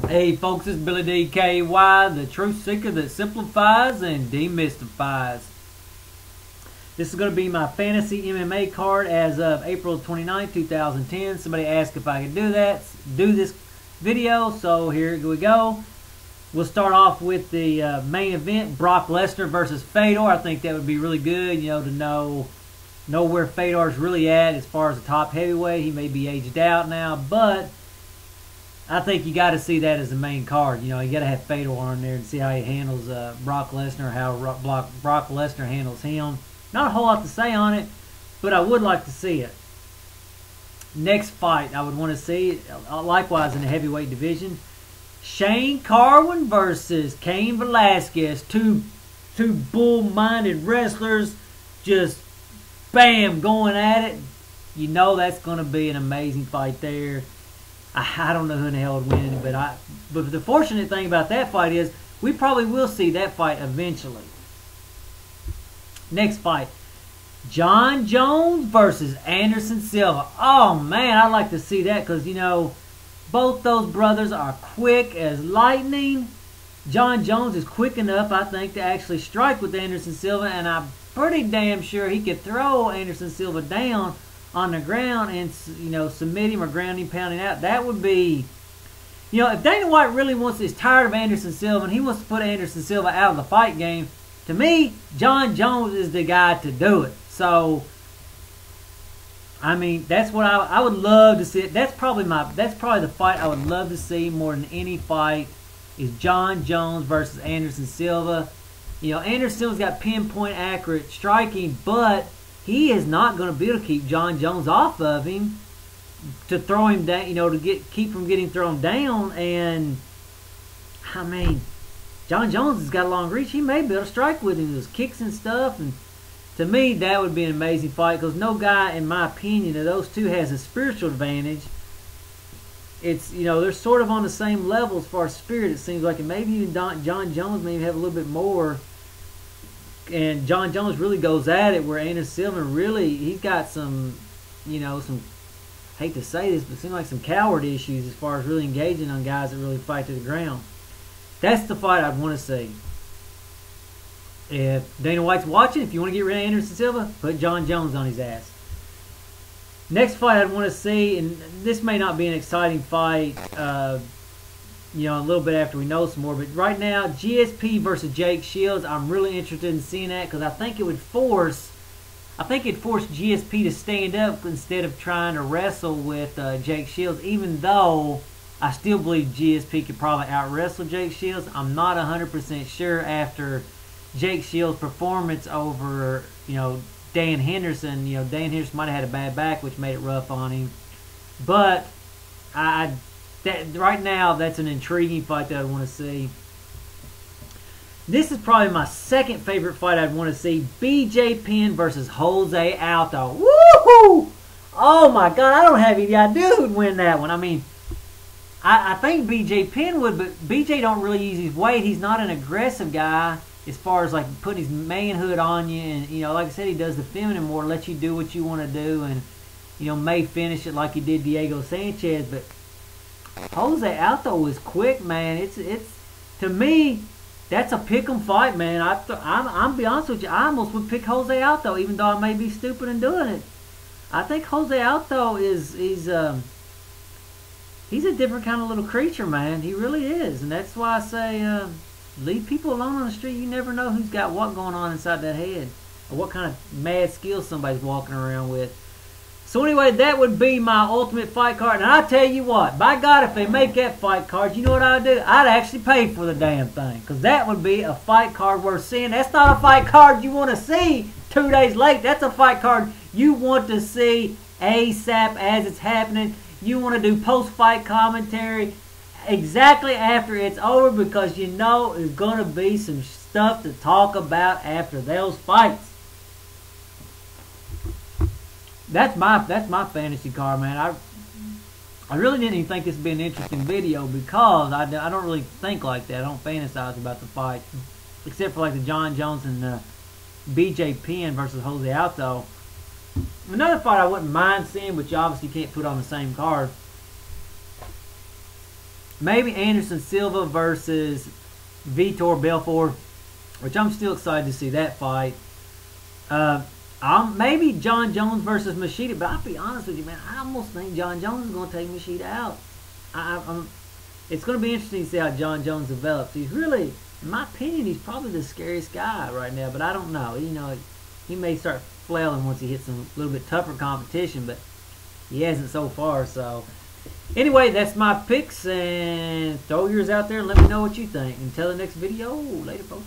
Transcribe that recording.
Hey folks, it's Billy DKY, the truth seeker that simplifies and demystifies. This is going to be my fantasy MMA card as of April 29, 2010. Somebody asked if I could do this video, so here we go. We'll start off with the main event, Brock Lesnar versus Fedor. I think that would be really good, to know where Fedor's really at as far as the top heavyweight. He may be aged out now, but I think you got to see that as the main card. You got to have Fedor on there and see how he handles Brock Lesnar, how Brock Lesnar handles him. Not a whole lot to say on it, but I would like to see it. Next fight I would want to see, likewise in the heavyweight division, Shane Carwin versus Cain Velasquez. Two bull-minded wrestlers just, bam, going at it. That's going to be an amazing fight there. I don't know who in the hell would win, but the fortunate thing about that fight is we probably will see that fight eventually. Next fight, Jon Jones versus Anderson Silva. Oh man, I'd like to see that because both those brothers are quick as lightning. Jon Jones is quick enough, I think, to actually strike with Anderson Silva, and I'm pretty damn sure he could throw Anderson Silva down on the ground and submit him or ground him, pounding out. That would be, if Dana White really is tired of Anderson Silva and he wants to put Anderson Silva out of the fight game, to me, Jon Jones is the guy to do it. So, I mean, that's what I would love to see. That's probably the fight I would love to see more than any fight is Jon Jones versus Anderson Silva. Anderson Silva's got pinpoint accurate striking, but he is not going to be able to keep Jon Jones off of him to throw him down, to keep from getting thrown down. And I mean, Jon Jones has got a long reach. He may be able to strike with him, those kicks and stuff. And to me, that would be an amazing fight because no guy, in my opinion, of those two has a spiritual advantage. It's they're sort of on the same level as far as spirit. It seems like, and maybe even Jon Jones maybe have a little bit more. And Jon Jones really goes at it, where Anderson Silva really, he's got some, some, hate to say this, but it seems like some coward issues as far as really engaging on guys that really fight to the ground. That's the fight I'd want to see. If Dana White's watching, if you want to get rid of Anderson Silva, put Jon Jones on his ass. Next fight I'd want to see, and this may not be an exciting fight, a little bit after we know some more. But right now, GSP versus Jake Shields. I'm really interested in seeing that because I think it would force GSP to stand up instead of trying to wrestle with Jake Shields. Even though I still believe GSP could probably out-wrestle Jake Shields, I'm not 100% sure after Jake Shields' performance over Dan Henderson. Dan Henderson might have had a bad back, which made it rough on him. But right now, that's an intriguing fight that I want to see. This is probably my second favorite fight I'd want to see. BJ Penn versus Jose Aldo. Woohoo! Oh my God, I don't have any idea who'd win that one. I mean, I think BJ Penn would, but BJ don't really use his weight. He's not an aggressive guy as far as like putting his manhood on you. And, like I said, he does the feminine more, let you do what you want to do, and, may finish it like he did Diego Sanchez. But Jose Aldo is quick, man. It's to me, that's a pick'em fight, man. I'm be honest with you, I almost would pick Jose Aldo, even though I may be stupid in doing it. I think Jose Aldo he's a different kind of little creature, man. He really is, and that's why I say leave people alone on the street. You never know who's got what going on inside that head, or what kind of mad skills somebody's walking around with. So anyway, that would be my ultimate fight card. And I tell you what, by God, if they make that fight card, you know what I'd do? I'd actually pay for the damn thing. Because that would be a fight card worth seeing. That's not a fight card you want to see 2 days late. That's a fight card you want to see ASAP as it's happening. You want to do post-fight commentary exactly after it's over, because there's going to be some stuff to talk about after those fights. That's my fantasy card, man. I really didn't even think this would be an interesting video because I don't really think like that. I don't fantasize about the fight, except for like the Jon Jones and BJ Penn versus Jose Aldo. Another fight I wouldn't mind seeing, which you obviously can't put on the same card, maybe Anderson Silva versus Vitor Belfort, which I'm still excited to see that fight. Maybe John Jones versus Machida, but I'll be honest with you, man. I almost think John Jones is going to take Machida out. It's going to be interesting to see how John Jones develops. He's really, in my opinion, he's probably the scariest guy right now, but I don't know. You know, he may start flailing once he hits some little bit tougher competition, but he hasn't so far. So, anyway, that's my picks, and throw yours out there and let me know what you think. Until the next video, later, folks.